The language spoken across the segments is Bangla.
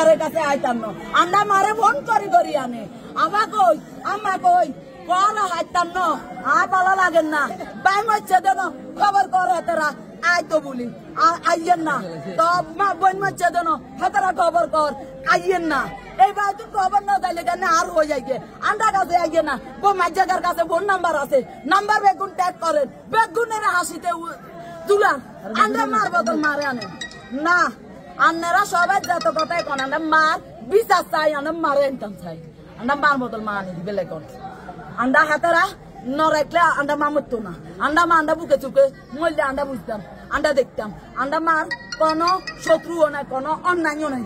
মাজারের কাছে আইতাম না আন্ডা মারে ফোন করি আনে আমা কই কল হাইতাম না আর ভালো লাগেন না বাই মচ্ছে দেন খবর কর হেতারা আইতো বলি আইয়েন না তো মা বোন মচ্ছে দেন হেতারা খবর কর আইয়েন না এইবার তো খবর না দিলে কেন আর হয়ে যাইছে আন্ডা কাছে আইয়ে না মাজার কাছে ফোন নাম্বার আছে নাম্বার বেগুন ট্যাগ করেন বেগুনের হাসিতে তুলান আন্ডা মার বদল মারে আনে না আন্নারা সবাই যত কথাই কোন আন্ডা মার বিচার চাই আন্ডা মারে ইনকাম চাই আন্ডা মার বদল মা আনি দিবে লেখন আন্ডা হাতারা নরাইলে আন্ডা মা মরতো না আন্ডা মা আন্ডা বুকে চুকে মরলে আন্ডা বুঝতাম আন্ডা দেখতাম আন্ডা মার কোনো শত্রুও নাই কোনো অন্যায়ও নাই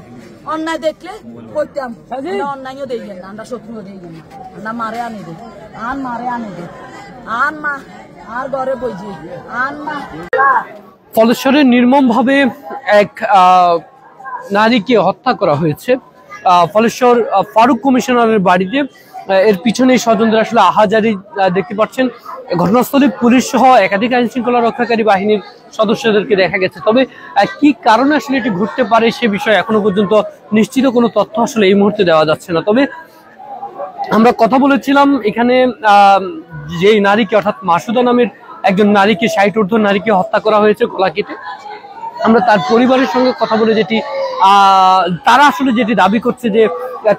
অন্যায় দেখলে করতাম অন্যায়ও দেই না আন্ডা শত্রুও দেই না আন্ডা মারে আনি দে আন মা আর ঘরে বইছি আন মা। ফলেশ্বরে নির্মমভাবে এক নারীকে হত্যা করা হয়েছে ফলেশ্বর ফারুক কমিশনারের বাড়িতে। এর পিছনে স্বজনদের আসলে আহাজারি দেখতে পাচ্ছেন। ঘটনাস্থলে পুলিশ সহ একাধিক আইন শৃঙ্খলা রক্ষাকারী বাহিনীর সদস্যদেরকে দেখা গেছে। তবে কি কারণে আসলে এটি ঘটতে পারে সে বিষয়ে এখনো পর্যন্ত নিশ্চিত কোনো তথ্য আসলে এই মুহূর্তে দেওয়া যাচ্ছে না। তবে আমরা কথা বলেছিলাম এখানে যে নারীকে অর্থাৎ মাসুদা নামের একজন নারীকে ৬০ ঊর্ধ্ব নারীকে হত্যা করা হয়েছে গলা কেটে। আমরা তার পরিবারের সঙ্গে কথা বলে তারা আসলে যেটি দাবি করছে যে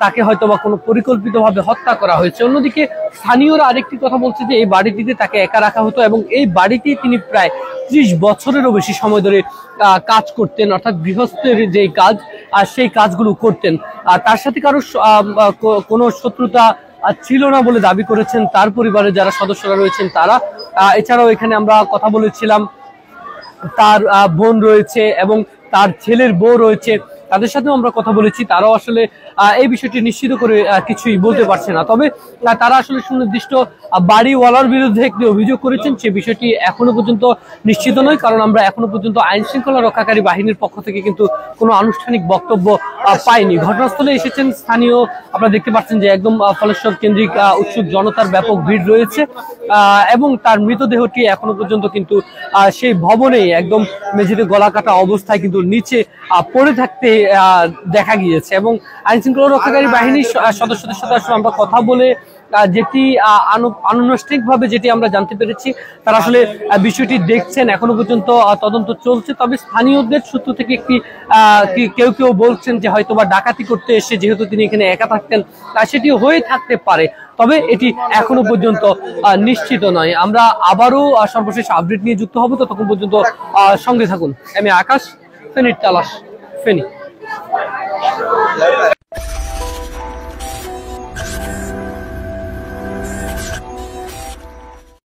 তাকে হয়তো বা কোনো পরিকল্পিতভাবে হত্যা করা হয়েছে। অন্যদিকে স্থানীয়রা আরেকটি কথা বলছে যে এই বাড়িটিতে তাকে একা রাখা হতো এবং এই বাড়িতেই তিনি প্রায় ৩০ বছরেরও বেশি সময় ধরে কাজ করতেন, অর্থাৎ গৃহস্থের যে কাজ আর সেই কাজগুলো করতেন। তার সাথে কারো কোনো শত্রুতা ছিল না বলে দাবি করেছেন তার পরিবারের যারা সদস্যরা রয়েছেন তারা। এছাড়াও এখানে আমরা কথা বলেছিলাম তার বোন রয়েছে এবং তার ছেলের বউ রয়েছে, তাদের সাথেও আমরা কথা বলেছি। তারাও আসলে এই বিষয়টি নিশ্চিত করে কিছুই বলতে পারছে না। তবে তারা আসলে সুনির্দিষ্ট বাড়িওয়ালার বিরুদ্ধে একটি অভিযোগ করেছেন, সে বিষয়টি এখনো পর্যন্ত নিশ্চিত নয়, কারণ আমরা এখনো পর্যন্ত আইন শৃঙ্খলা রক্ষাকারী বাহিনীর পক্ষ থেকে কিন্তু কোনো আনুষ্ঠানিক বক্তব্য পাইনি। ঘটনাস্থলে এসেছেন স্থানীয়, আপনারা দেখতে পাচ্ছেন যে একদম ফলেশ্বর কেন্দ্রিক উৎসুক জনতার ব্যাপক ভিড় রয়েছে এবং তার মৃতদেহটি এখনো পর্যন্ত কিন্তু সেই ভবনে একদম মেঝেতে গলা কাটা অবস্থায় কিন্তু নিচে পড়ে থাকতে দেখা গিয়েছে। এবং আইন শৃঙ্খলা রক্ষাকারী বাহিনীর সদস্যদের সাথে আসলে আমরা কথা বলে যেটি আনুষ্ঠানিকভাবে যেটি আমরা জানতে পেরেছি, তারা আসলে বিষয়টি দেখছেন, এখনো পর্যন্ত তদন্ত চলছে। তবে স্থানীয়দের সূত্র থেকে কেউ বলছেন যে হয়তো বা ডাকাতি করতে এসে যেহেতু তিনি এখানে একা থাকতেন সেটি হয়ে থাকতে পারে, তবে এটি এখনো পর্যন্ত নিশ্চিত নয়। আমরা আবারও সর্বশেষ আপডেট নিয়ে যুক্ত হব, ততক্ষণ পর্যন্ত সঙ্গে থাকুন। আমি আকাশ, ফেনীর তালাশ, ফেনী।